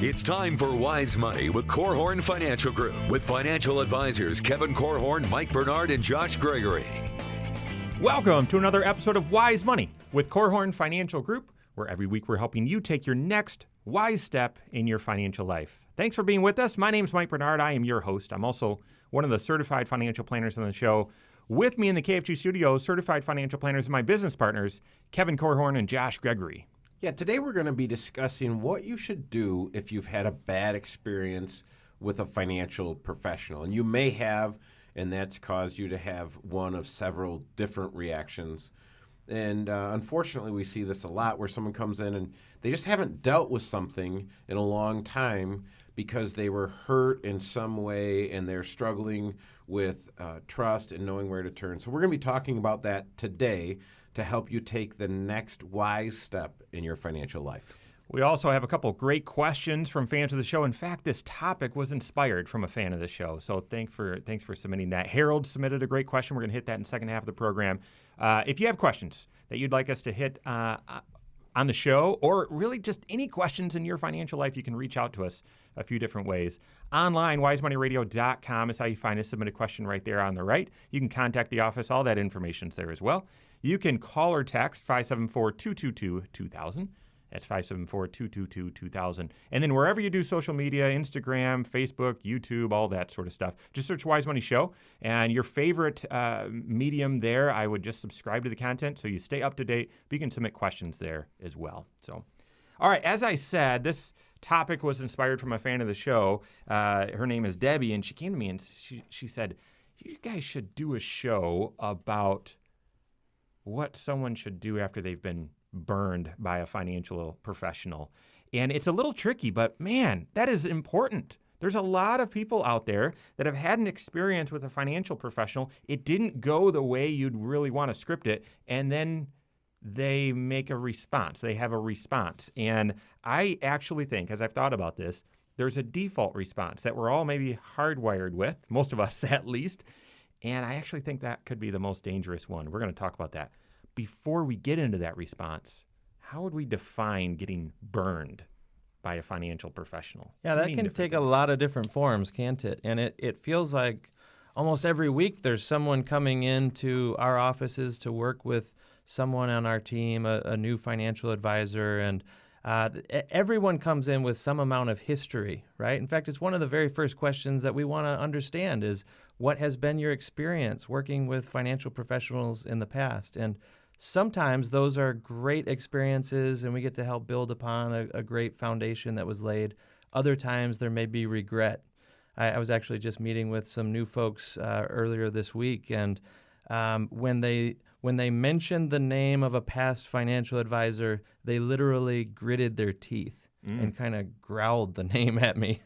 It's time for Wise Money with Korhorn Financial Group with financial advisors Kevin Korhorn, Mike Bernard, and Josh Gregory. Welcome to another episode of Wise Money with Korhorn Financial Group, where every week we're helping you take your next wise step in your financial life. Thanks for being with us. My name is Mike Bernard. I am your host. I'm also one of the certified financial planners on the show. With me in the KFG studios, certified financial planners and my business partners, Kevin Korhorn and Josh Gregory. Yeah, today we're going to be discussing what you should do if you've had a bad experience with a financial professional. And you may have, and that's caused you to have one of several different reactions. And unfortunately, we see this a lot where someone comes in and they just haven't dealt with something in a long time because they were hurt in some way and they're struggling with trust and knowing where to turn. So we're going to be talking about that today to help you take the next wise step in your financial life. We also have a couple great questions from fans of the show. In fact, this topic was inspired from a fan of the show, so thanks for submitting that. Harold submitted a great question. We're going to hit that in the second half of the program. If you have questions that you'd like us to hit on the show, or really just any questions in your financial life, you can reach out to us a few different ways. Online, wisemoneyradio.com is how you find us. Submit a question right there on the right. You can contact the office. All that information's there as well. You can call or text 574-222-2000. That's 574-222-2000. And then wherever you do social media, Instagram, Facebook, YouTube, all that sort of stuff, just search Wise Money Show. And your favorite medium there, I would just subscribe to the content so you stay up to date. But you can submit questions there as well. So, all right, as I said, this topic was inspired from a fan of the show. Her name is Debbie, and she came to me and she said, you guys should do a show about what someone should do after they've been burned by a financial professional. And it's a little tricky, but man, that is important. There's a lot of people out there that have had an experience with a financial professional. It didn't go the way you'd really want to script it, and then they make a response. They have a response. And I actually think, as I've thought about this, there's a default response that we're all maybe hardwired with, most of us at least. And I actually think that could be the most dangerous one. We're going to talk about that. Before we get into that response, how would we define getting burned by a financial professional? Yeah, that can take a lot of different forms, can't it? And it feels like almost every week there's someone coming into our offices to work with someone on our team, a new financial advisor, and everyone comes in with some amount of history, right? In fact, it's one of the very first questions that we want to understand is, what has been your experience working with financial professionals in the past? And sometimes those are great experiences and we get to help build upon a great foundation that was laid. Other times there may be regret. I was actually just meeting with some new folks earlier this week, and when they mentioned the name of a past financial advisor, they literally gritted their teeth and kind of growled the name at me.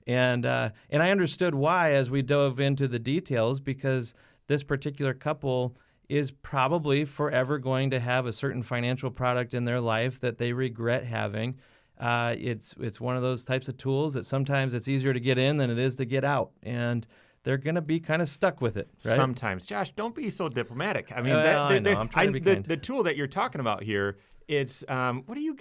And I understood why as we dove into the details, because this particular couple is probably forever going to have a certain financial product in their life that they regret having. It's one of those types of tools that sometimes it's easier to get in than it is to get out. And they're going to be kind of stuck with it, right? Sometimes. Josh, don't be so diplomatic. I mean, I know. I'm trying to be kind. The tool that you're talking about here, it's what do you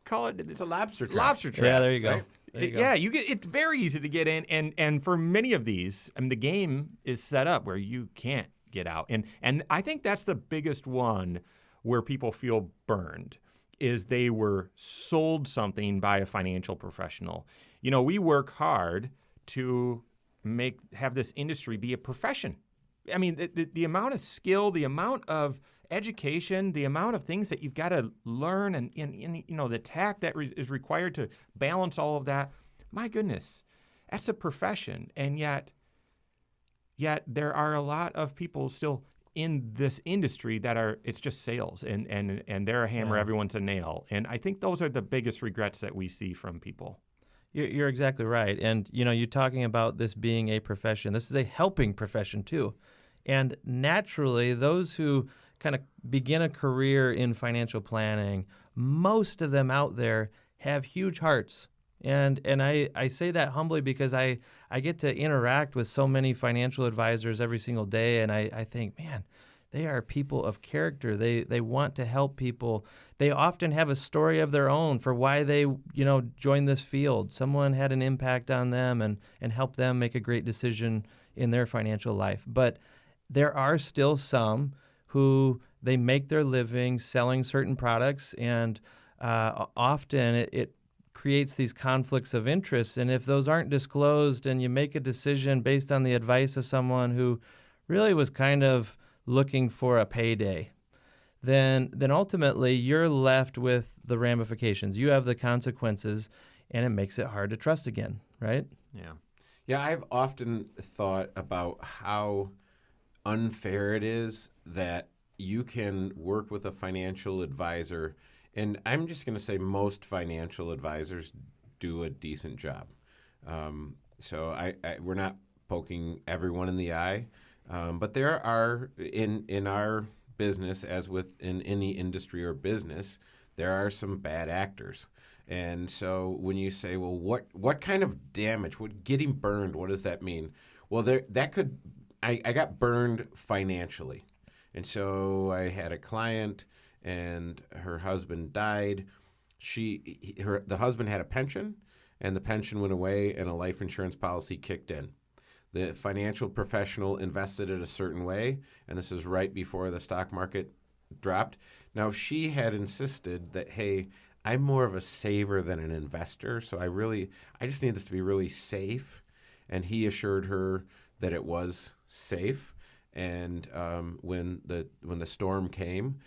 call it? It's a lobster trap. Lobster trap. Yeah, there you go. Right? Yeah, it's very easy to get in, and for many of these, I mean, the game is set up where you can't get out, and I think that's the biggest one where people feel burned, is they were sold something by a financial professional. You know, we work hard to have this industry be a profession. I mean, the amount of skill, the amount of education, the amount of things that you've got to learn, and you know, the tact that is required to balance all of that. My goodness, that's a profession, and yet there are a lot of people still in this industry that it's just sales, and they're a hammer, everyone's a nail, and I think those are the biggest regrets that we see from people. You're exactly right. And, you know, you're talking about this being a profession. This is a helping profession, too. And naturally, those who kind of begin a career in financial planning, most of them out there have huge hearts. And I say that humbly because I get to interact with so many financial advisors every single day, and I think, man, they are people of character. They want to help people. They often have a story of their own for why they, joined this field. Someone had an impact on them and helped them make a great decision in their financial life. But there are still some who they make their living selling certain products, and often it creates these conflicts of interest. And if those aren't disclosed and you make a decision based on the advice of someone who really was kind of looking for a payday, then ultimately you're left with the ramifications. You have the consequences, and it makes it hard to trust again, right? Yeah. Yeah, I've often thought about how unfair it is that you can work with a financial advisor, and I'm just going to say most financial advisors do a decent job. So we're not poking everyone in the eye, but there are, in our business, as within any industry or business, there are some bad actors. And so when you say, well, what kind of damage, getting burned, what does that mean? Well, I got burned financially. And so I had a client, and her husband died. The husband had a pension, and the pension went away, and a life insurance policy kicked in. The financial professional invested it a certain way, and this is right before the stock market dropped. Now, she had insisted that, hey, I'm more of a saver than an investor, so I just need this to be really safe. And he assured her that it was safe. And when the storm came,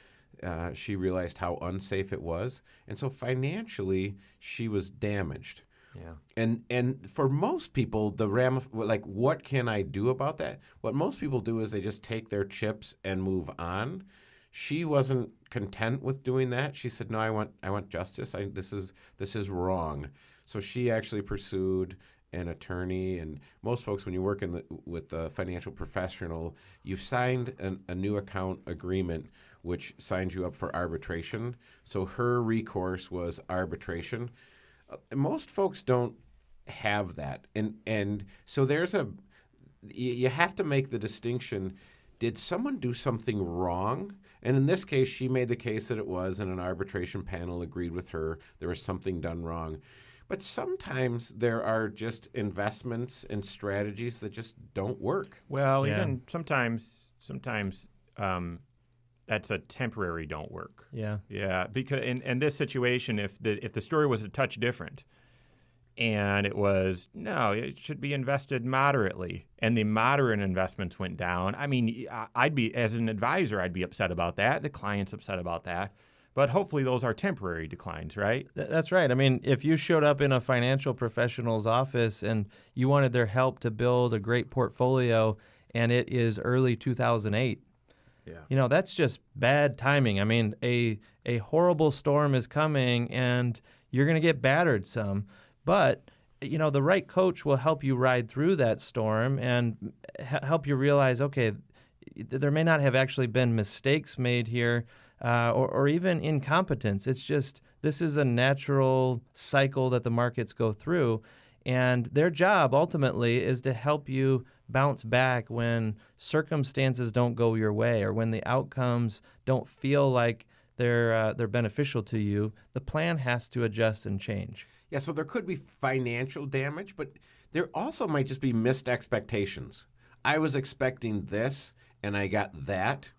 she realized how unsafe it was. And so financially, she was damaged. Yeah. And for most people, what can I do about that? What most people do is they just take their chips and move on. She wasn't content with doing that. She said, "No, I want justice. This is wrong." So she actually pursued an attorney. And most folks, when you work with a financial professional, you've signed a new account agreement, which signs you up for arbitration. So her recourse was arbitration. Most folks don't have that, and so you have to make the distinction. Did someone do something wrong? And in this case, she made the case that it was, and an arbitration panel agreed with her. There was something done wrong. But sometimes there are just investments and strategies that just don't work. Well, Yeah. even sometimes that's a temporary don't work. Yeah. Yeah, because in this situation, if the story was a touch different, and it should be invested moderately, and the moderate investments went down. I mean, as an advisor, I'd be upset about that. The client's upset about that. But hopefully those are temporary declines, right? That's right. I mean, if you showed up in a financial professional's office and you wanted their help to build a great portfolio, and it is early 2008, that's just bad timing. I mean, a horrible storm is coming, and you're going to get battered some. But, the right coach will help you ride through that storm and help you realize, okay, there may not have actually been mistakes made here or even incompetence. It's just this is a natural cycle that the markets go through. And their job ultimately is to help you bounce back when circumstances don't go your way or when the outcomes don't feel like they're beneficial to you. The plan has to adjust and change. Yeah, so there could be financial damage, but there also might just be missed expectations. I was expecting this, and I got that.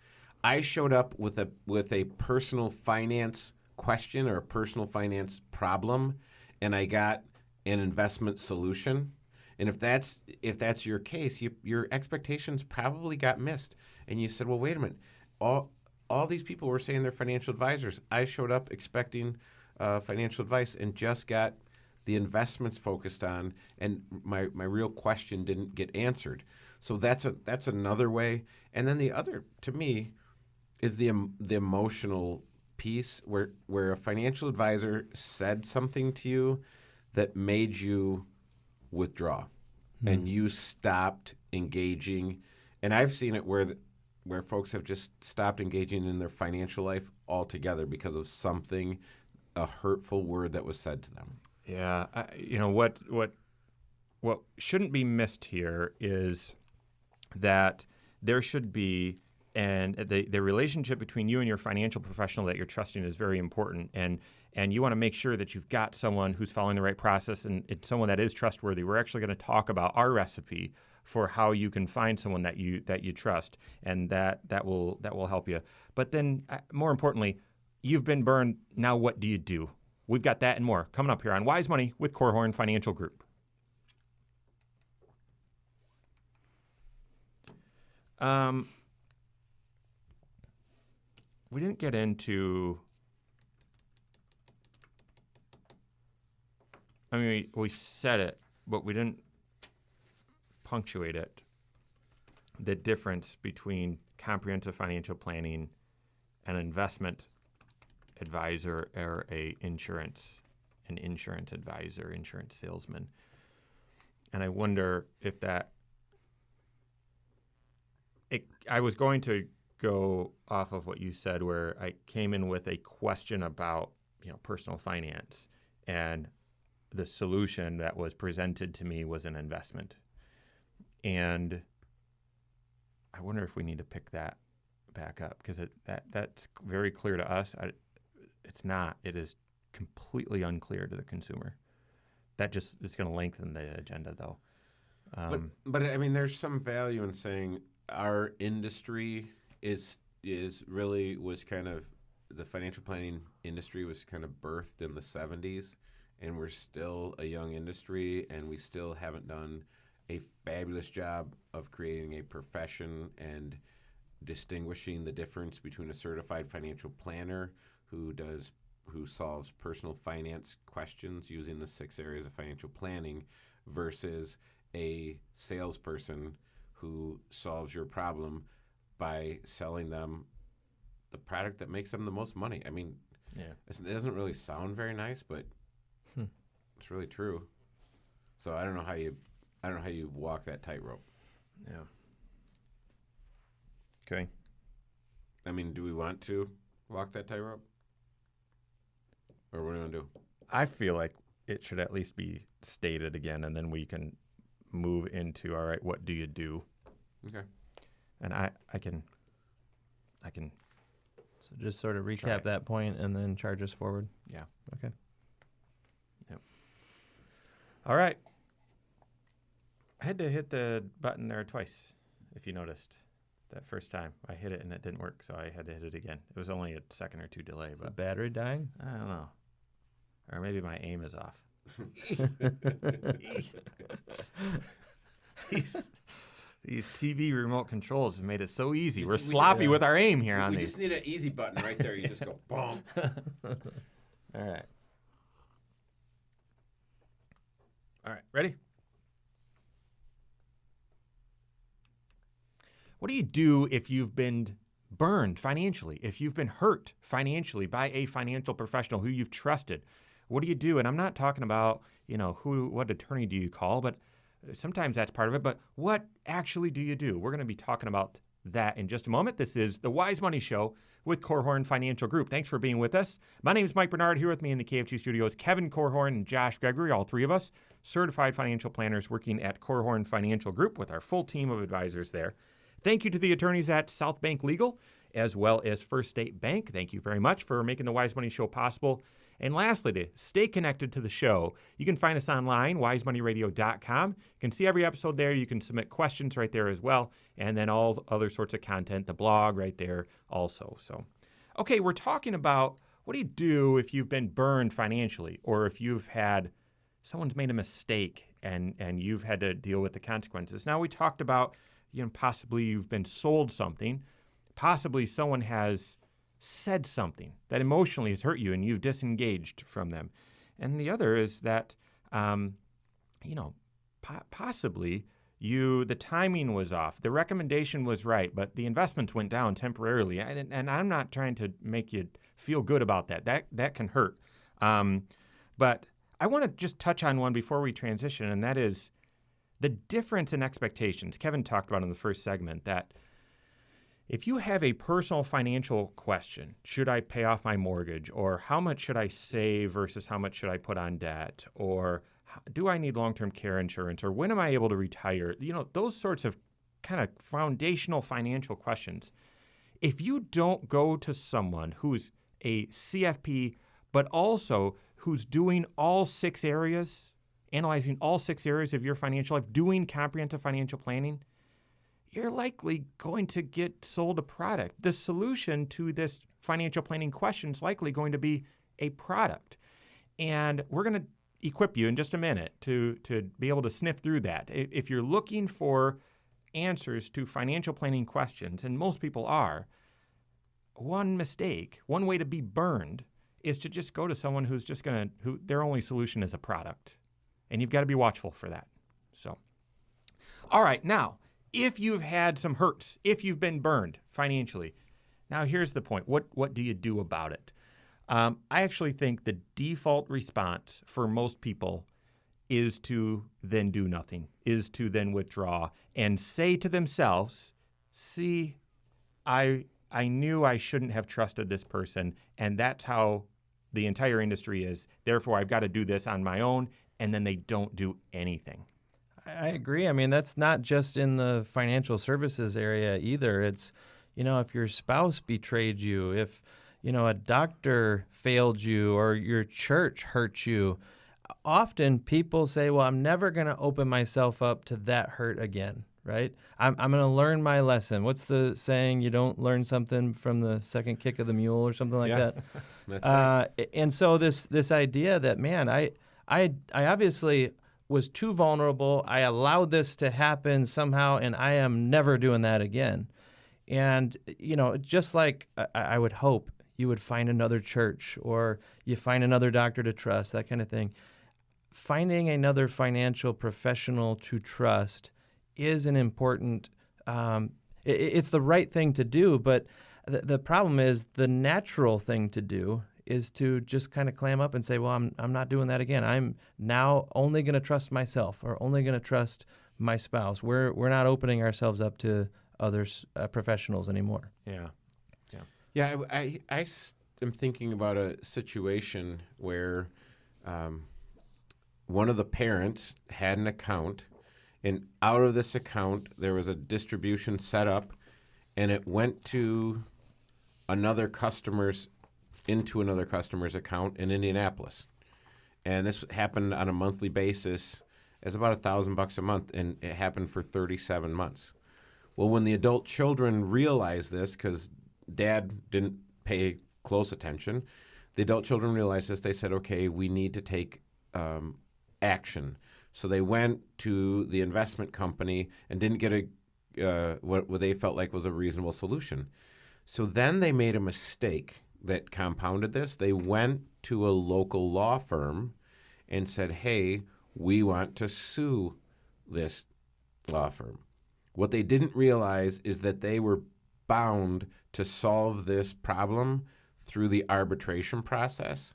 I showed up with a personal finance question or a personal finance problem, and I got an investment solution. And if that's your case, your expectations probably got missed. And you said, well, wait a minute. All these people were saying they're financial advisors. I showed up expecting financial advice and just got the investments focused on, and my real question didn't get answered. So that's another way. And then the other, to me, is the emotional piece where a financial advisor said something to you that made you withdraw, and you stopped engaging. And I've seen it where folks have just stopped engaging in their financial life altogether because of a hurtful word that was said to them. Yeah, what shouldn't be missed here is that there should be the relationship between you and your financial professional that you're trusting is very important. And you want to make sure that you've got someone who's following the right process and it's someone that is trustworthy. We're actually going to talk about our recipe for how you can find someone that you trust, and that will help you. But then, more importantly, you've been burned. Now, what do you do? We've got that and more coming up here on Wise Money with Korhorn Financial Group. We didn't get into. I mean, we said it, but we didn't punctuate it. The difference between comprehensive financial planning, an investment advisor, or an insurance advisor, insurance salesman. And I wonder if I was going to go off of what you said, where I came in with a question about, personal finance, and the solution that was presented to me was an investment. And I wonder if we need to pick that back up, because that's very clear to us. It's not. It is completely unclear to the consumer. That just is going to lengthen the agenda, though. But I mean, there's some value in saying our industry was kind of, the financial planning industry was kind of birthed in the 70s, and we're still a young industry, and we still haven't done a fabulous job of creating a profession and distinguishing the difference between a certified financial planner who solves personal finance questions using the 6 areas of financial planning versus a salesperson who solves your problem by selling them the product that makes them the most money. I mean, it doesn't really sound very nice, but it's really true. So I don't know how you walk that tightrope. Yeah. Okay. I mean, do we want to walk that tightrope? Or what do we want to do? I feel like it should at least be stated again, and then we can move into, all right, what do you do? Okay. And I can. So just sort of recap that point and then charge us forward. Yeah. Okay. Yep. All right. I had to hit the button there twice, if you noticed. That first time I hit it and it didn't work, so I had to hit it again. It was only a second or two delay, but the battery dying? I don't know. Or maybe my aim is off. These TV remote controls have made it so easy. We're sloppy with our aim here on these. We just need an easy button right there. You just go, boom. All right. All right, ready? What do you do if you've been burned financially, if you've been hurt financially by a financial professional who you've trusted? What do you do? And I'm not talking about, what attorney do you call, but sometimes that's part of it. But what actually do you do? We're going to be talking about that in just a moment. This is the Wise Money Show with Korhorn Financial Group. Thanks for being with us. My name is Mike Bernard. Here with me in the KFG studios, Kevin Korhorn and Josh Gregory, all three of us, certified financial planners working at Korhorn Financial Group with our full team of advisors there. Thank you to the attorneys at South Bank Legal, as well as First State Bank. Thank you very much for making the Wise Money Show possible. And lastly, to stay connected to the show, you can find us online, wisemoneyradio.com. You can see every episode there. You can submit questions right there as well. And then all other sorts of content, the blog right there also. So, okay, we're talking about what do you do if you've been burned financially, or if someone's made a mistake and you've had to deal with the consequences. Now, we talked about possibly you've been sold something. Possibly someone has said something that emotionally has hurt you and you've disengaged from them. And the other is that, possibly the timing was off. The recommendation was right, but the investments went down temporarily. And I'm not trying to make you feel good about that. That can hurt. But I want to just touch on one before we transition, and that is the difference in expectations. Kevin talked about in the first segment that if you have a personal financial question, should I pay off my mortgage, or how much should I save versus how much should I put on debt, or do I need long-term care insurance, or when am I able to retire? Those sorts of kind of foundational financial questions. if you don't go to someone who's a CFP, but also who's doing all 6 areas, analyzing all 6 areas of your financial life, doing comprehensive financial planning, you're likely going to get sold a product. The solution to this financial planning question is likely going to be a product. And we're going to equip you in just a minute to be able to sniff through that. If you're looking for answers to financial planning questions, and most people are, one way to be burned is to just go to someone who's just who their only solution is a product. And you've got to be watchful for that. So, all right, now, if you've had some hurts, if you've been burned financially, now here's the point. What do you do about it? I actually think the default response for most people is to then do nothing, is to then withdraw and say to themselves, see, I knew I shouldn't have trusted this person, and that's how the entire industry is. Therefore, I've got to do this on my own, and then they don't do anything. I agree. I mean, that's not just in the financial services area either. It's, if your spouse betrayed you, if, a doctor failed you or your church hurt you, often people say, well, I'm never going to open myself up to that hurt again, right? I'm going to learn my lesson. What's the saying? You don't learn something from the second kick of the mule or something like that. That's right. And so this idea that, man, I obviously was too vulnerable. I allowed this to happen somehow, and I am never doing that again. And, just like I would hope you would find another church or you find another doctor to trust, that kind of thing. Finding another financial professional to trust is an important, it's the right thing to do, but the problem is the natural thing to do is to just kind of clam up and say, well, I'm not doing that again. I'm now only going to trust myself or only going to trust my spouse. We're not opening ourselves up to other professionals anymore. Yeah, I am thinking about a situation where one of the parents had an account, and out of this account there was a distribution set up, and it went to another customer's account in Indianapolis. And this happened on a monthly basis. It's about $1,000 a month, and it happened for 37 months. Well, when the adult children realized this, because Dad didn't pay close attention, the adult children realized this. They said, okay, we need to take action. So they went to the investment company and didn't get what they felt like was a reasonable solution. So then they made a mistake that compounded this. They went to a local law firm and said, hey, we want to sue this law firm. What they didn't realize is that they were bound to solve this problem through the arbitration process.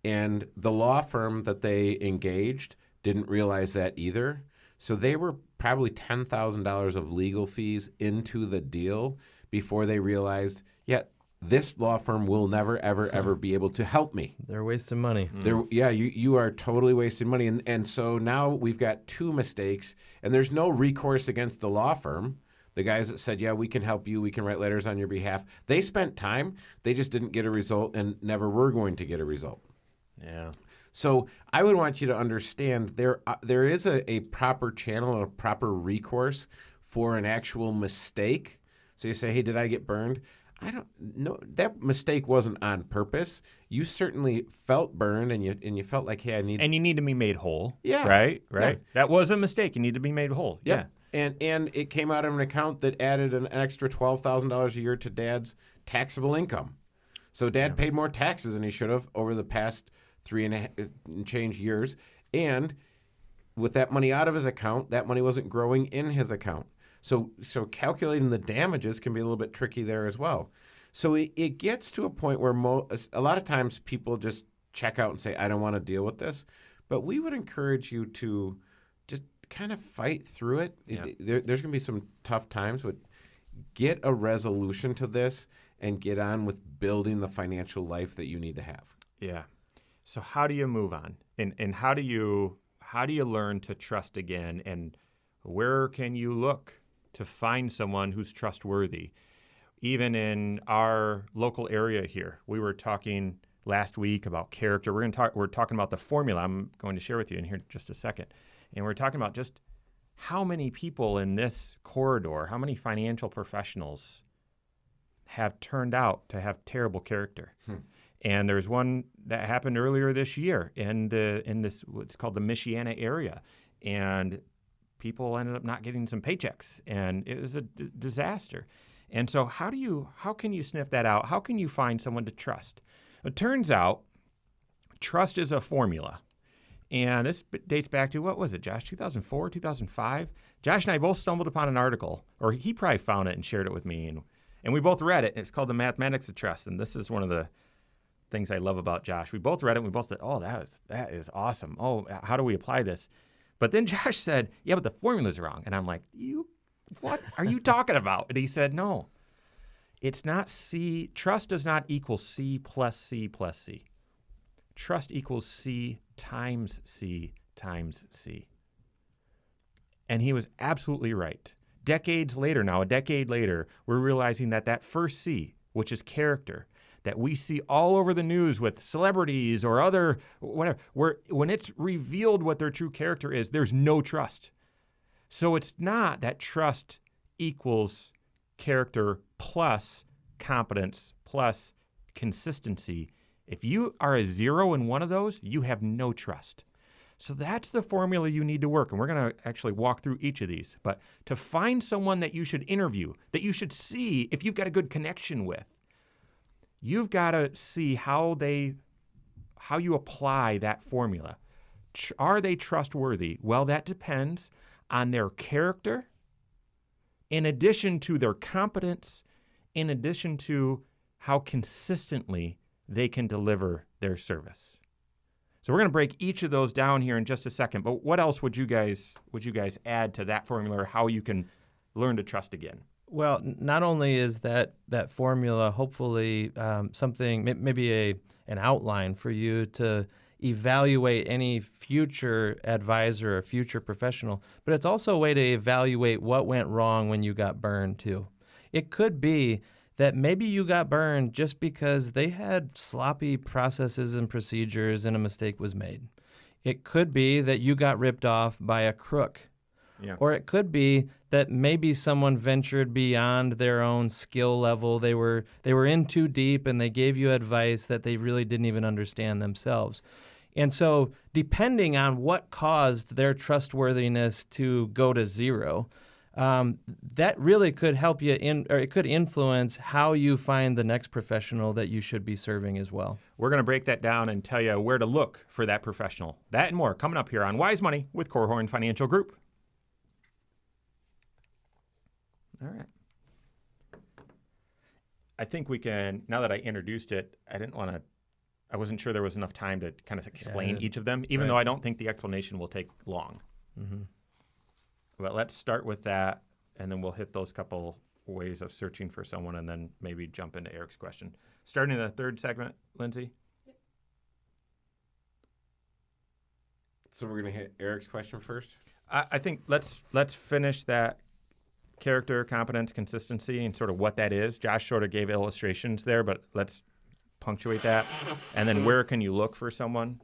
And the law firm that they engaged didn't realize that either. So they were probably $10,000 of legal fees into the deal before they realized, this law firm will never, ever, ever be able to help me. They're wasting money. You are totally wasting money. And so now we've got 2 mistakes, and there's no recourse against the law firm. The guys that said, we can help you, we can write letters on your behalf, they spent time. They just didn't get a result and never were going to get a result. Yeah. So I would want you to understand there is a proper channel and a proper recourse for an actual mistake. So you say, hey, did I get burned? I don't know. That mistake wasn't on purpose. You certainly felt burned, and you felt like, hey, and you need to be made whole. Yeah. Right. Yeah. That was a mistake. You need to be made whole. Yep. Yeah. And it came out of an account that added an extra $12,000 a year to Dad's taxable income. So Dad paid more taxes than he should have over the past 3.5 and change years. And with that money out of his account, that money wasn't growing in his account. So calculating the damages can be a little bit tricky there as well. So it gets to a point where a lot of times people just check out and say, I don't want to deal with this. But we would encourage you to just kind of fight through it. Yeah. There's going to be some tough times, but get a resolution to this and get on with building the financial life that you need to have. Yeah. So how do you move on? And how do you learn to trust again? And where can you look to find someone who's trustworthy? even in our local area here. We were talking last week about character. We're talking about the formula I'm going to share with you in here in just a second. And we're talking about just how many people in this corridor, how many financial professionals have turned out to have terrible character. And there's one that happened earlier this year in this what's called the Michiana area, and people ended up not getting some paychecks, and it was a disaster. And so how can you sniff that out? How can you find someone to trust? It turns out trust is a formula. And this dates back to, what was it, Josh, 2004, 2005? Josh and I both stumbled upon an article, or he probably found it and shared it with me, and we both read it. It's called The Mathematics of Trust, and this is one of the things I love about Josh. We both read it, and we both said, oh, that is awesome. Oh, how do we apply this? But then Josh said, yeah, but the formula's wrong. And I'm like, what are you talking about? And he said, no, it's not C. Trust does not equal C plus C plus C. Trust equals C times C times C. And he was absolutely right. Decades later now, a decade later, we're realizing that first C, which is character, that we see all over the news with celebrities or other whatever, when it's revealed what their true character is, there's no trust. So it's not that trust equals character plus competence plus consistency. If you are a zero in one of those, you have no trust. So that's the formula you need to work. And we're going to actually walk through each of these. But to find someone that you should interview, that you should see if you've got a good connection with, you've got to see how you apply that formula. Are they trustworthy? Well, that depends on their character, in addition to their competence, in addition to how consistently they can deliver their service. So we're going to break each of those down here in just a second. But what else would you guys add to that formula, or how you can learn to trust again? Well, not only is that formula hopefully something, maybe an outline for you to evaluate any future advisor or future professional, but it's also a way to evaluate what went wrong when you got burned too. It could be that maybe you got burned just because they had sloppy processes and procedures and a mistake was made. It could be that you got ripped off by a crook. Yeah. Or it could be that maybe someone ventured beyond their own skill level. They were in too deep and they gave you advice that they really didn't even understand themselves. And so depending on what caused their trustworthiness to go to zero, that really could help you or it could influence how you find the next professional that you should be serving as well. We're going to break that down and tell you where to look for that professional. That and more coming up here on Wise Money with Korhorn Financial Group. All right. I think we can, now that I introduced it, I wasn't sure there was enough time to kind of explain each of them, even though I don't think the explanation will take long. Mm-hmm. But let's start with that, and then we'll hit those couple ways of searching for someone, and then maybe jump into Eric's question. Starting in the third segment, Lindsay? Yep. So we're going to hit Eric's question first? I think let's finish that character, competence, consistency, and sort of what that is. Josh sort of gave illustrations there, but let's punctuate that. And then where can you look for someone?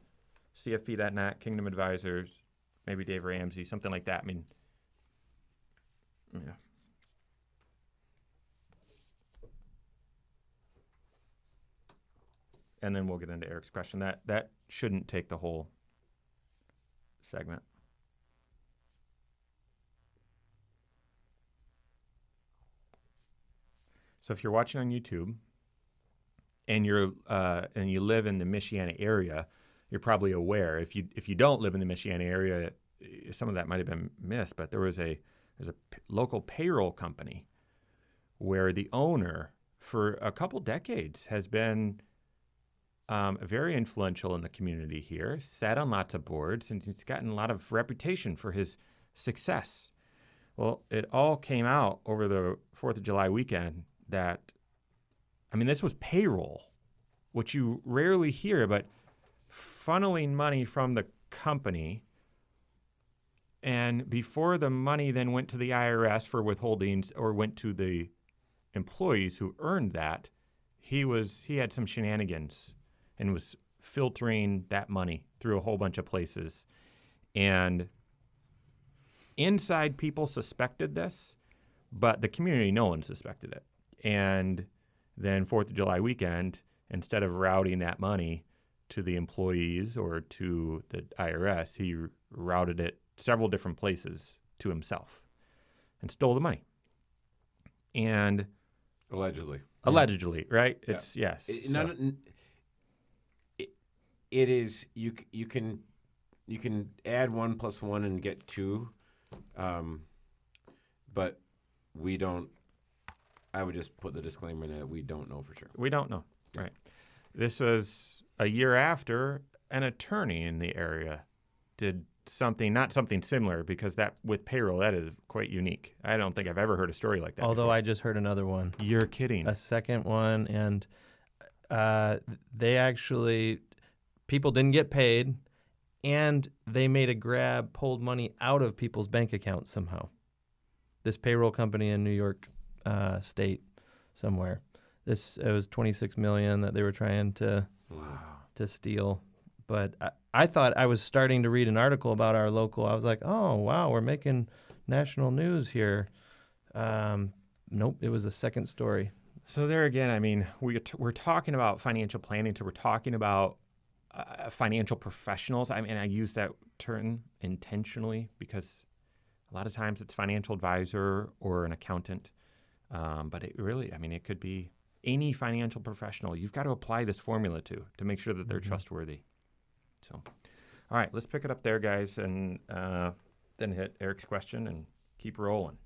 CFP.net, Kingdom Advisors, maybe Dave Ramsey, something like that. I mean, yeah. And then we'll get into Eric's question. That shouldn't take the whole segment. So if you're watching on YouTube and you live in the Michiana area, you're probably aware. If you don't live in the Michiana area, some of that might have been missed. But there's a local payroll company where the owner for a couple decades has been very influential in the community here. Sat on lots of boards, and he's gotten a lot of reputation for his success. Well, it all came out over the 4th of July weekend. This was payroll, which you rarely hear, but funneling money from the company, and before the money then went to the IRS for withholdings or went to the employees who earned that, he had some shenanigans and was filtering that money through a whole bunch of places. And inside people suspected this, but the community, no one suspected it. And then 4th of July weekend, instead of routing that money to the employees or to the IRS, he routed it several different places to himself and stole the money. And Allegedly, right? Yeah. It's yes. It is you can add 1 + 1 and get 2, but we don't. I would just put the disclaimer in that we don't know for sure. We don't know, right? This was a year after an attorney in the area did something, not something similar, because that with payroll, that is quite unique. I don't think I've ever heard a story like that. Although before. I just heard another one. You're kidding. A second one, and they actually, people didn't get paid, and they made a grab, pulled money out of people's bank accounts somehow. This payroll company in New York State somewhere. It was $26 million that they were trying to steal. But I thought I was starting to read an article about our local. I was like, oh, wow, we're making national news here. Nope, it was a second story. So there again, I mean, we're talking about financial planning, so we're talking about financial professionals. I mean, I use that term intentionally because a lot of times it's financial advisor or an accountant. But it really, I mean, it could be any financial professional. You've got to apply this formula to make sure that they're trustworthy. So, all right, let's pick it up there, guys, and then hit Eric's question and keep rolling.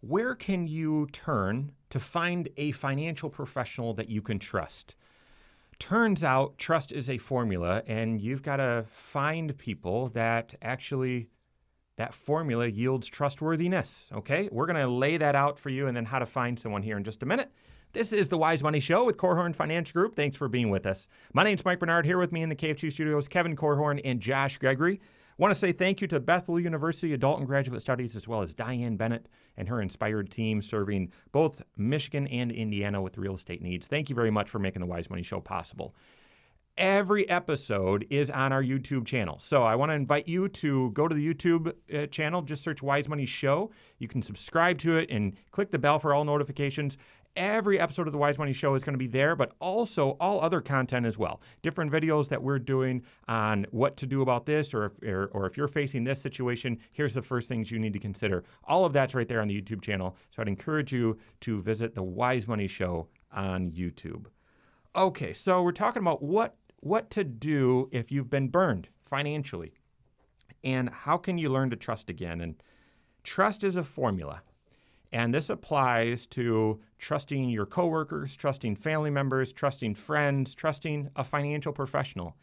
Where can you turn to find a financial professional that you can trust? Turns out trust is a formula, and you've got to find people that actually that formula yields trustworthiness, okay? We're going to lay that out for you and then how to find someone here in just a minute. This is the Wise Money Show with Korhorn Financial Group. Thanks for being with us. My name's Mike Bernard. Here with me in the KFG studios, Kevin Korhorn and Josh Gregory. I want to say thank you to Bethel University Adult and Graduate Studies, as well as Diane Bennett and her inspired team serving both Michigan and Indiana with real estate needs. Thank you very much for making the Wise Money Show possible. Every episode is on our YouTube channel. So I want to invite you to go to the YouTube channel. Just search Wise Money Show. You can subscribe to it and click the bell for all notifications. Every episode of the Wise Money Show is going to be there, but also all other content as well. Different videos that we're doing on what to do about this, or if you're facing this situation, here's the first things you need to consider. All of that's right there on the YouTube channel. So I'd encourage you to visit the Wise Money Show on YouTube. Okay, so we're talking about what to do if you've been burned financially, and how can you learn to trust again. And trust is a formula. And this applies to trusting your coworkers, trusting family members, trusting friends, trusting a financial professional.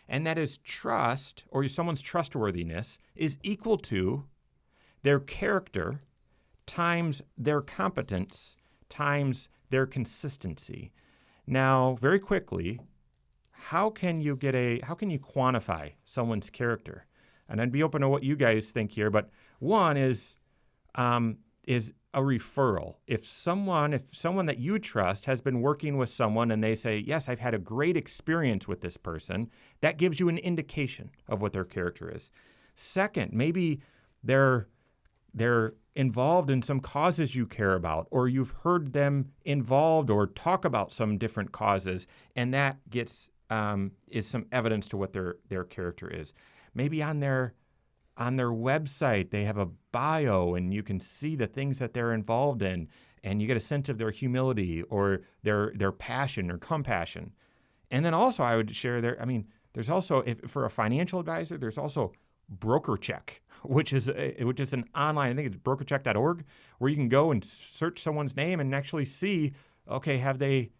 And that is trust, or someone's trustworthiness, is equal to their character times their competence times their consistency. Now, very quickly, how can you quantify someone's character? And I'd be open to what you guys think here, but one is a referral. If someone that you trust has been working with someone and they say, yes, I've had a great experience with this person, that gives you an indication of what their character is. Second, maybe they're involved in some causes you care about, or you've heard them involved or talk about some different causes, and that is some evidence to what their character is. Maybe on their website, they have a bio and you can see the things that they're involved in, and you get a sense of their humility or their passion or compassion. And then also I would share there's also, for a financial advisor, there's also BrokerCheck, which is an online, I think it's brokercheck.org, where you can go and search someone's name and actually see, okay, have they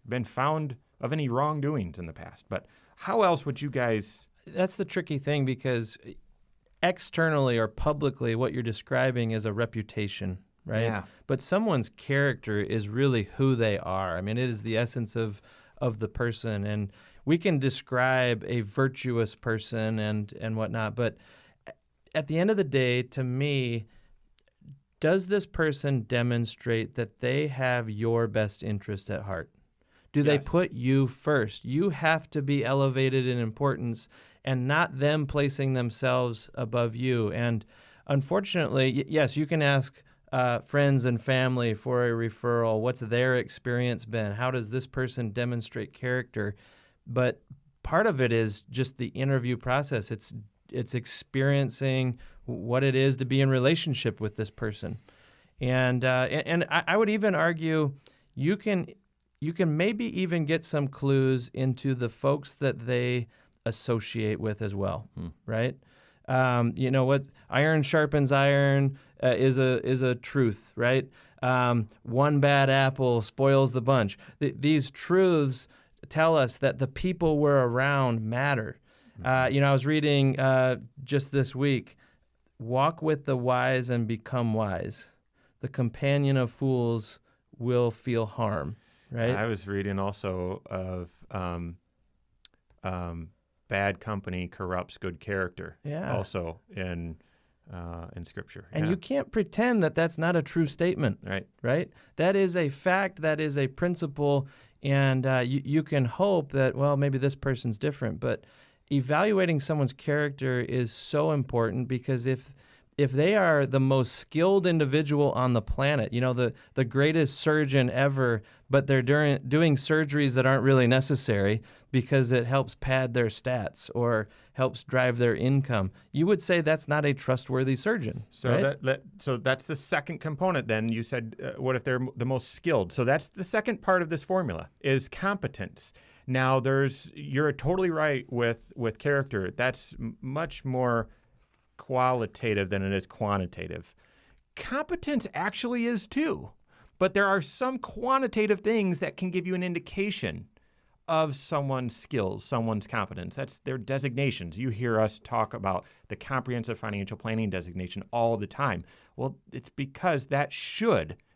been found of any wrongdoings in the past? But how else would you guys... That's the tricky thing, because externally or publicly, what you're describing is a reputation, right? Yeah. But someone's character is really who they are. I mean, it is the essence of the person. And we can describe a virtuous person and whatnot, but at the end of the day, to me, does this person demonstrate that they have your best interest at heart? Do they Yes. put you first? You have to be elevated in importance and not them placing themselves above you. And unfortunately, yes, you can ask friends and family for a referral. What's their experience been? How does this person demonstrate character? But part of it is just the interview process. It's experiencing what it is to be in relationship with this person. And I would even argue you can maybe even get some clues into the folks that they associate with as well, right? What iron sharpens iron is a truth, right? One bad apple spoils the bunch. These truths tell us that the people we're around matter. I was reading just this week, walk with the wise and become wise. The companion of fools will feel harm, right? I was reading also of bad company corrupts good character. Yeah. Also in Scripture. And Yeah. you can't pretend that that's not a true statement, Right. right? That is a fact, that is a principle, and you can hope that, well, maybe this person's different, but evaluating someone's character is so important because if they are the most skilled individual on the planet, the greatest surgeon ever, but they're doing surgeries that aren't really necessary because it helps pad their stats or helps drive their income, you would say that's not a trustworthy surgeon. So right? so that's the second component. Then you said, what if they're the most skilled? So that's the second part of this formula is competence. Now you're totally right with character. That's much more qualitative than it is quantitative. Competence actually is too, but there are some quantitative things that can give you an indication of someone's skills, someone's competence. That's their designations. You hear us talk about the comprehensive financial planning designation all the time. Well, it's because that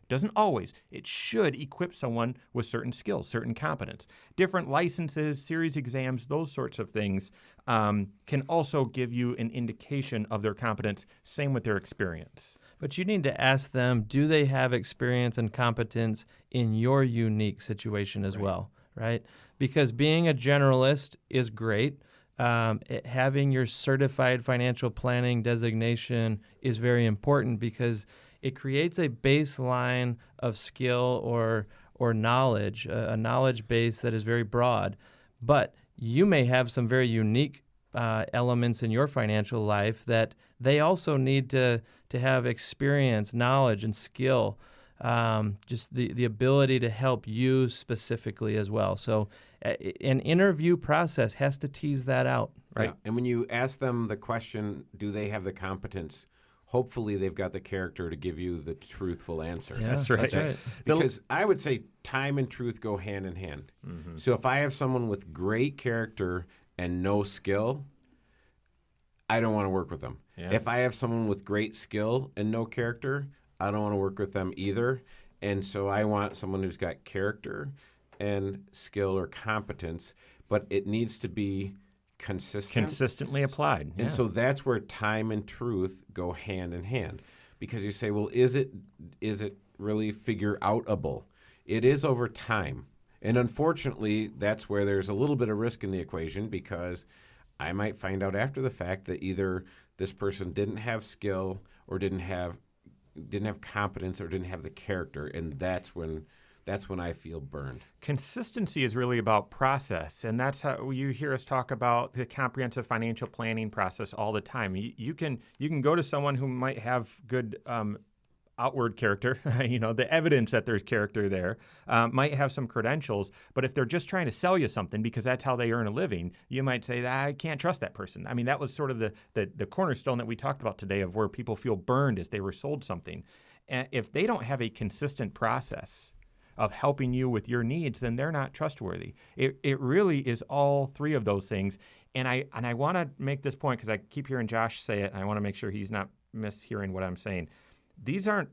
doesn't always, it should equip someone with certain skills, certain competence. Different licenses, series exams, those sorts of things can also give you an indication of their competence, same with their experience. But you need to ask them, do they have experience and competence in your unique situation as well, right? Because being a generalist is great. Having your certified financial planning designation is very important because it creates a baseline of skill or knowledge, a knowledge base that is very broad. But you may have some very unique elements in your financial life that they also need to have experience, knowledge, and skill, just the ability to help you specifically as well. So an interview process has to tease that out, right? Yeah. And when you ask them the question, do they have the competence? Hopefully they've got the character to give you the truthful answer. Yeah, That's right. That's right. Because I would say time and truth go hand in hand. Mm-hmm. So if I have someone with great character and no skill, I don't want to work with them. Yeah. If I have someone with great skill and no character, I don't want to work with them either. And so I want someone who's got character and skill or competence, but it needs to be Consistently applied. Yeah. And so that's where time and truth go hand in hand. Because you say, well, is it really figure outable? It is over time. And unfortunately, that's where there's a little bit of risk in the equation because I might find out after the fact that either this person didn't have skill or didn't have competence or didn't have the character, and that's when I feel burned. Consistency is really about process, and that's how you hear us talk about the comprehensive financial planning process all the time. You can go to someone who might have good outward character, the evidence that there's character there, might have some credentials, but if they're just trying to sell you something because that's how they earn a living, you might say, I can't trust that person. I mean, that was sort of the cornerstone that we talked about today of where people feel burned as they were sold something. And if they don't have a consistent process of helping you with your needs, then they're not trustworthy. It really is all three of those things. And I want to make this point because I keep hearing Josh say it, and I want to make sure he's not mishearing what I'm saying. These aren't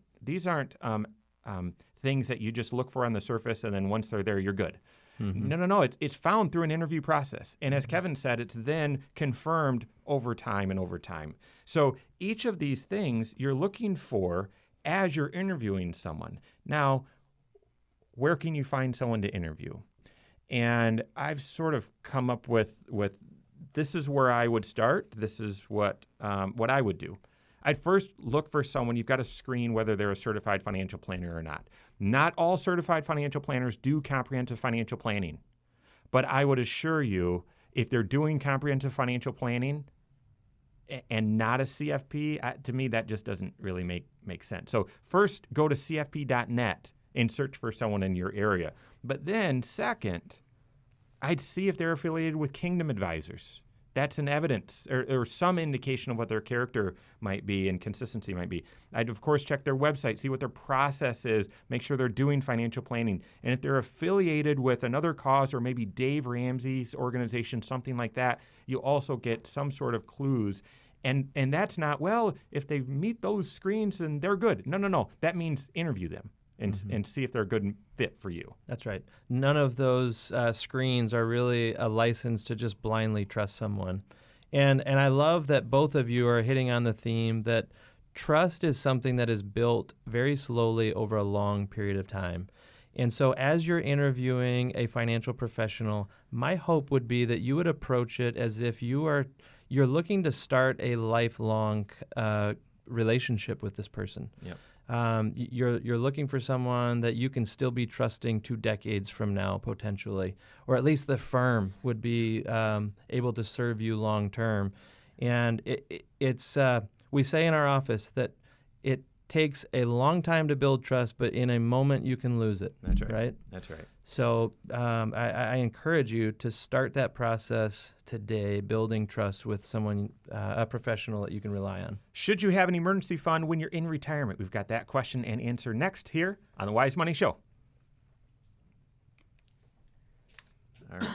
things that you just look for on the surface, and then once they're there, you're good. No. It's found through an interview process. And as Kevin said, it's then confirmed over time and over time. So each of these things you're looking for as you're interviewing someone. Now, where can you find someone to interview? And I've sort of come up with this is where I would start. This is what I would do. I'd first look for someone. You've got to screen whether they're a certified financial planner or not. Not all certified financial planners do comprehensive financial planning. But I would assure you, if they're doing comprehensive financial planning and not a CFP, to me, that just doesn't really make sense. So first, go to cfp.net and search for someone in your area. But then second, I'd see if they're affiliated with Kingdom Advisors. That's an evidence or some indication of what their character might be and consistency might be. I'd, of course, check their website, see what their process is, make sure they're doing financial planning. And if they're affiliated with another cause or maybe Dave Ramsey's organization, something like that, you also get some sort of clues. And that's not, well, if they meet those screens, then they're good. No. That means interview them. And see if they're a good fit for you. That's right. None of those screens are really a license to just blindly trust someone. And I love that both of you are hitting on the theme that trust is something that is built very slowly over a long period of time. And so as you're interviewing a financial professional, my hope would be that you would approach it as if you're looking to start a lifelong relationship with this person. Yep. You're looking for someone that you can still be trusting 2 decades from now, potentially, or at least the firm would be able to serve you long term. And it's we say in our office that it takes a long time to build trust, but in a moment you can lose it. That's right. Right? That's right. So I encourage you to start that process today, building trust with someone, a professional that you can rely on. Should you have an emergency fund when you're in retirement? We've got that question and answer next here on the Wise Money Show. All right.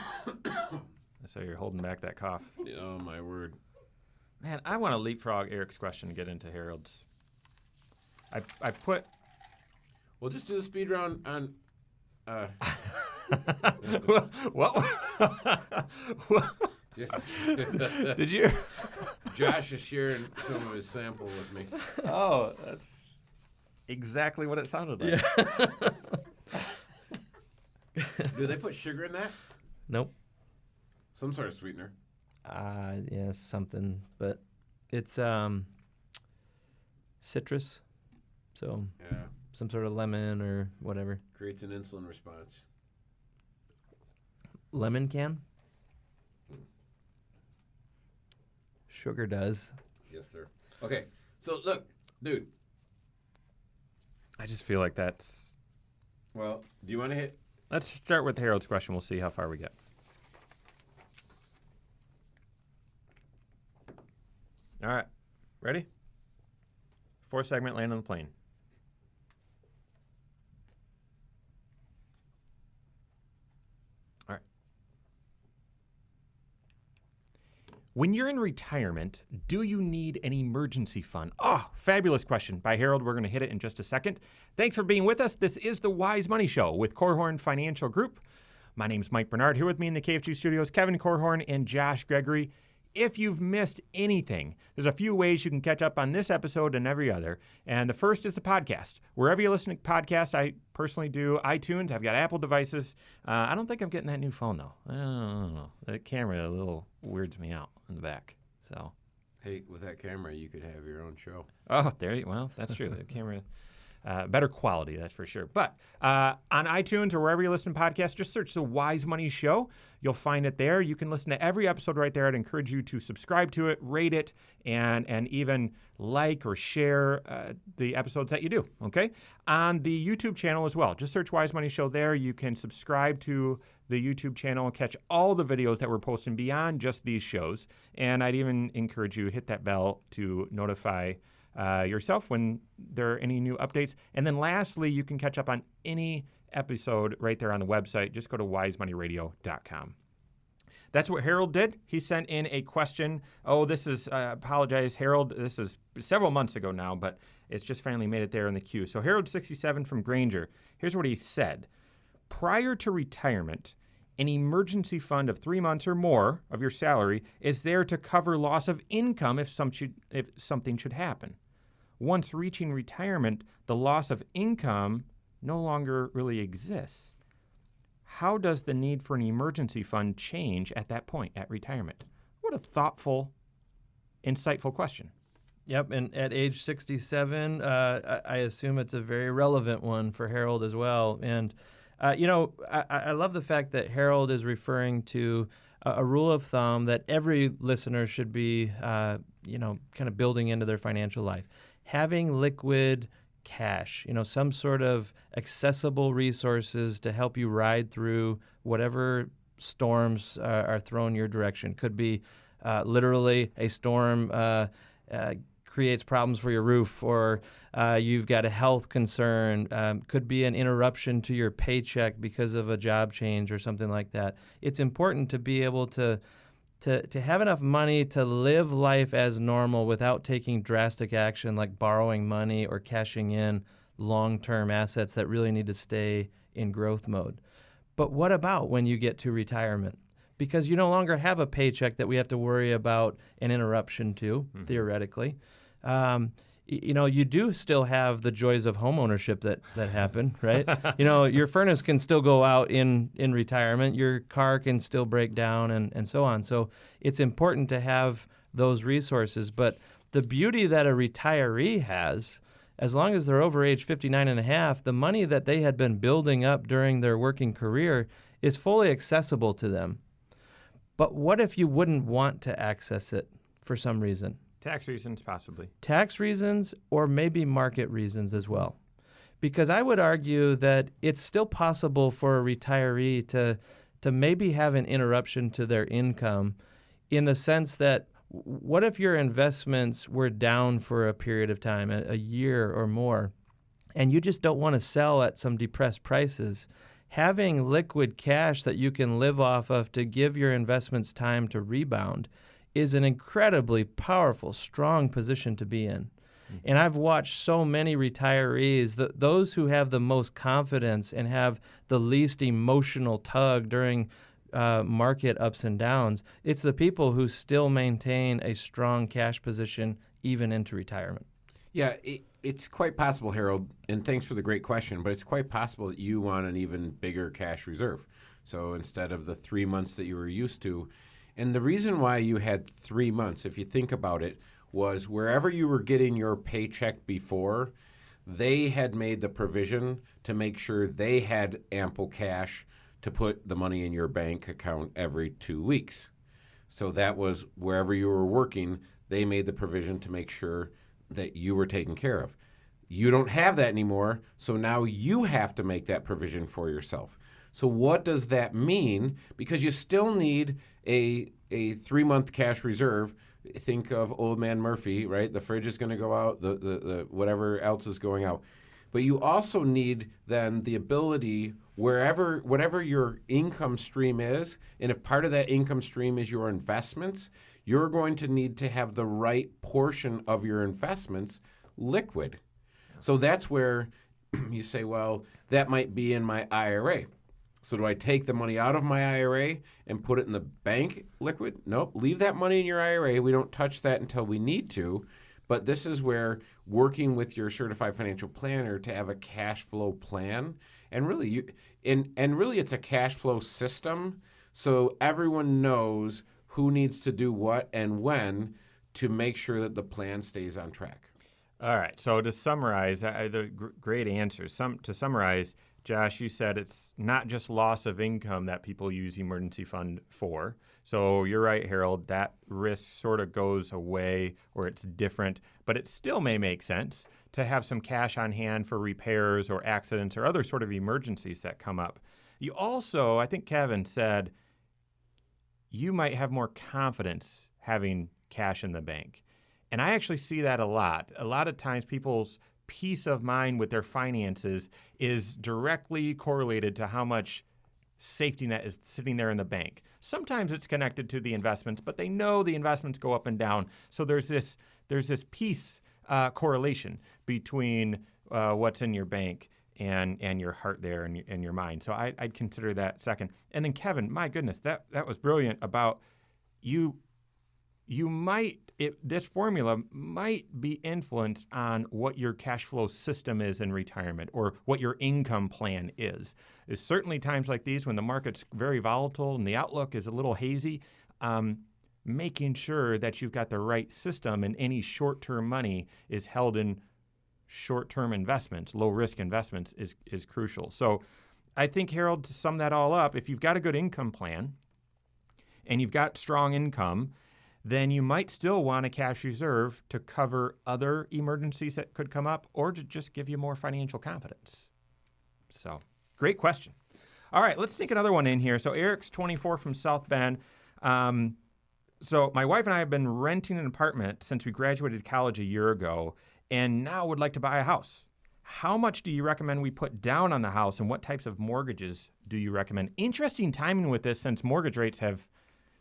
So you're holding back that cough. Oh, my word. Man, I want to leapfrog Eric's question and get into Harold's. I put... We'll just do the speed round on... What? Did you? Josh is sharing some of his sample with me. Oh, that's exactly what it sounded like. Do they put sugar in that? Nope. Some sort of sweetener. Yeah, something, but it's citrus, so Yeah. some sort of lemon or whatever. Creates an insulin response. Lemon can? Sugar does. Yes, sir. Okay, so look, dude. I just feel like that's... Well, do you want to hit? Let's start with Harold's question. We'll see how far we get. All right. Ready? 4th segment, land on the plane. All right. When you're in retirement, do you need an emergency fund? Oh, fabulous question by Harold. We're going to hit it in just a second. Thanks for being with us. This is the Wise Money Show with Korhorn Financial Group. My name's Mike Bernard. Here with me in the KFG studios, Kevin Korhorn and Josh Gregory. If you've missed anything, there's a few ways you can catch up on this episode and every other. And the first is the podcast. Wherever you listen to podcasts, I personally do iTunes. I've got Apple devices. I don't think I'm getting that new phone, though. I don't know. The camera a little weirds me out in the back. So, Hey, with that camera, you could have your own show. oh, well, that's true. The camera, better quality, that's for sure. But on iTunes or wherever you listen to podcasts, just search the Wise Money Show. You'll find it there. You can listen to every episode right there. I'd encourage you to subscribe to it, rate it, and even like or share the episodes that you do, okay? On the YouTube channel as well. Just search Wise Money Show there. You can subscribe to the YouTube channel and catch all the videos that we're posting beyond just these shows. And I'd even encourage you to hit that bell to notify yourself when there are any new updates. And then lastly, you can catch up on any episode right there on the website. Just go to wisemoneyradio.com. That's what Harold did. He sent in a question. Oh, this is, apologize, Harold. This is several months ago now, but it's just finally made it there in the queue. So Harold 67 from Granger. Here's what he said. Prior to retirement, An emergency fund of 3 months or more of your salary is there to cover loss of income if something should happen. Once reaching retirement, the loss of income no longer really exists. How does the need for an emergency fund change at that point, at retirement? What a thoughtful, insightful question. Yep, and at age 67, I assume it's a very relevant one for Harold as well. And, I love the fact that Harold is referring to a rule of thumb that every listener should be, kind of building into their financial life. Having liquid cash, some sort of accessible resources to help you ride through whatever storms are thrown your direction. Could be literally a storm creates problems for your roof, or you've got a health concern. Could be an interruption to your paycheck because of a job change or something like that. It's important to be able to have enough money to live life as normal without taking drastic action like borrowing money or cashing in long-term assets that really need to stay in growth mode. But what about when you get to retirement? Because you no longer have a paycheck that we have to worry about an interruption to, theoretically. You do still have the joys of home ownership that happen, right? Your furnace can still go out in retirement. Your car can still break down and so on. So it's important to have those resources. But the beauty that a retiree has, as long as they're over age 59 and a half, the money that they had been building up during their working career is fully accessible to them. But what if you wouldn't want to access it for some reason? Tax reasons, possibly. Tax reasons, or maybe market reasons as well. Because I would argue that it's still possible for a retiree to maybe have an interruption to their income, in the sense that what if your investments were down for a period of time, a year or more, and you just don't want to sell at some depressed prices? Having liquid cash that you can live off of to give your investments time to rebound is an incredibly powerful, strong position to be in. And I've watched so many retirees, those who have the most confidence and have the least emotional tug during market ups and downs, it's the people who still maintain a strong cash position even into retirement. Yeah, it's quite possible, Harold, and thanks for the great question, but it's quite possible that you want an even bigger cash reserve. So instead of the 3 months that you were used to, and the reason why you had 3 months, if you think about it, was wherever you were getting your paycheck before, they had made the provision to make sure they had ample cash to put the money in your bank account every 2 weeks. So that was wherever you were working, they made the provision to make sure that you were taken care of. You don't have that anymore, so now you have to make that provision for yourself. So what does that mean? Because you still need a 3-month cash reserve. Think of Old Man Murphy, right? The fridge is going to go out, the whatever else is going out. But you also need then the ability, whatever your income stream is, and if part of that income stream is your investments, you're going to need to have the right portion of your investments liquid. So that's where you say, well, that might be in my IRA. So do I take the money out of my IRA and put it in the bank liquid? Nope. Leave that money in your IRA. We don't touch that until we need to. But this is where working with your certified financial planner to have a cash flow plan, and really really it's a cash flow system, so everyone knows who needs to do what and when to make sure that the plan stays on track. All right. So to summarize, great answers. To summarize, Josh, you said it's not just loss of income that people use emergency fund for. So you're right, Harold, that risk sort of goes away or it's different, but it still may make sense to have some cash on hand for repairs or accidents or other sort of emergencies that come up. You also, I think Kevin said, you might have more confidence having cash in the bank. And I actually see that a lot. A lot of times people's peace of mind with their finances is directly correlated to how much safety net is sitting there in the bank. Sometimes it's connected to the investments, but they know the investments go up and down. So there's this peace correlation between what's in your bank and your heart there and your mind. So I'd consider that second. And then Kevin, my goodness, that was brilliant about you might, this formula might be influenced on what your cash flow system is in retirement or what your income plan is. There's certainly times like these when the market's very volatile and the outlook is a little hazy, making sure that you've got the right system and any short-term money is held in short-term investments, low-risk investments is crucial. So I think, Harold, to sum that all up, if you've got a good income plan and you've got strong income, then you might still want a cash reserve to cover other emergencies that could come up or to just give you more financial confidence. So, great question. All right, let's sneak another one in here. So Eric's 24 from South Bend. So my wife and I have been renting an apartment since we graduated college a year ago and now would like to buy a house. How much do you recommend we put down on the house, and what types of mortgages do you recommend? Interesting timing with this since mortgage rates have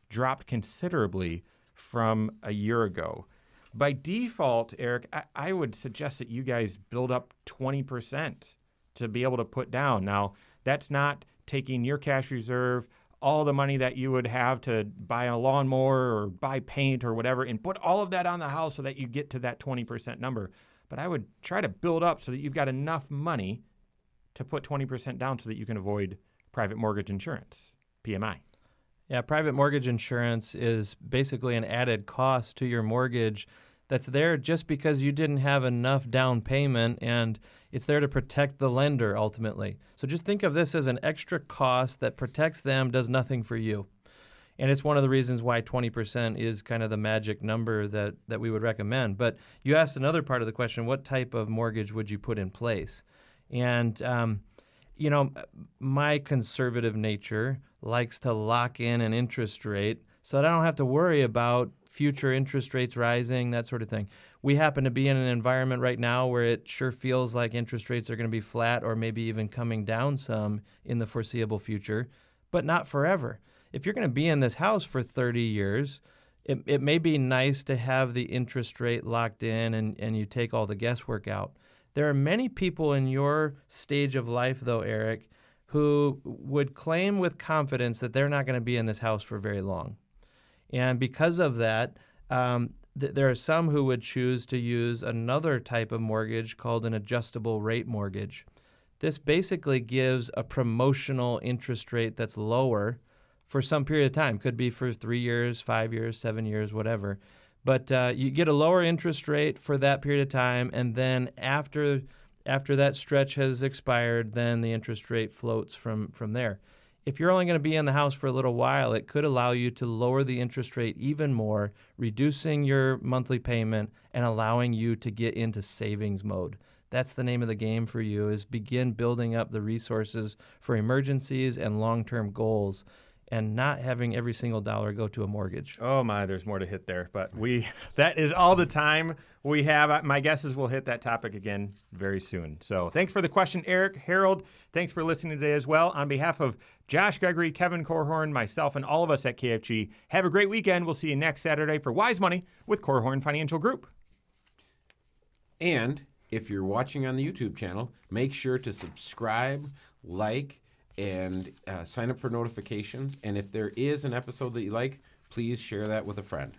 dropped considerably from a year ago. By default, Eric, I would suggest that you guys build up 20% to be able to put down. Now, that's not taking your cash reserve, all the money that you would have to buy a lawnmower or buy paint or whatever, and put all of that on the house so that you get to that 20% number. But I would try to build up so that you've got enough money to put 20% down so that you can avoid private mortgage insurance, PMI. Yeah, private mortgage insurance is basically an added cost to your mortgage that's there just because you didn't have enough down payment, and it's there to protect the lender ultimately. So just think of this as an extra cost that protects them, does nothing for you. And it's one of the reasons why 20% is kind of the magic number that we would recommend. But you asked another part of the question, what type of mortgage would you put in place? And, my conservative nature likes to lock in an interest rate so that I don't have to worry about future interest rates rising, that sort of thing. We happen to be in an environment right now where it sure feels like interest rates are going to be flat or maybe even coming down some in the foreseeable future, but not forever. If you're going to be in this house for 30 years, it may be nice to have the interest rate locked in and you take all the guesswork out. There are many people in your stage of life, though, Eric, who would claim with confidence that they're not going to be in this house for very long. And because of that, there are some who would choose to use another type of mortgage called an adjustable rate mortgage. This basically gives a promotional interest rate that's lower for some period of time. Could be for 3 years, 5 years, 7 years, whatever. But you get a lower interest rate for that period of time, and then after that stretch has expired, then the interest rate floats from there. If you're only going to be in the house for a little while, it could allow you to lower the interest rate even more, reducing your monthly payment and allowing you to get into savings mode. That's the name of the game for you, is begin building up the resources for emergencies and long-term goals, and not having every single dollar go to a mortgage. Oh my, there's more to hit there, but that is all the time we have. My guess is we'll hit that topic again very soon. So thanks for the question, Eric. Harold, thanks for listening today as well. On behalf of Josh Gregory, Kevin Korhorn, myself, and all of us at KFG, have a great weekend. We'll see you next Saturday for Wise Money with Korhorn Financial Group. And if you're watching on the YouTube channel, make sure to subscribe, like, and sign up for notifications. And if there is an episode that you like, please share that with a friend.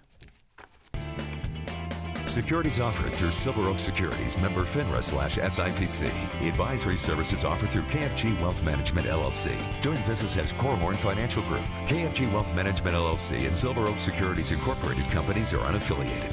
Securities offered through Silver Oak Securities, member FINRA/SIPC. Advisory services offered through KFG Wealth Management, LLC. Doing business as Korhorn Financial Group. KFG Wealth Management, LLC and Silver Oak Securities Incorporated companies are unaffiliated.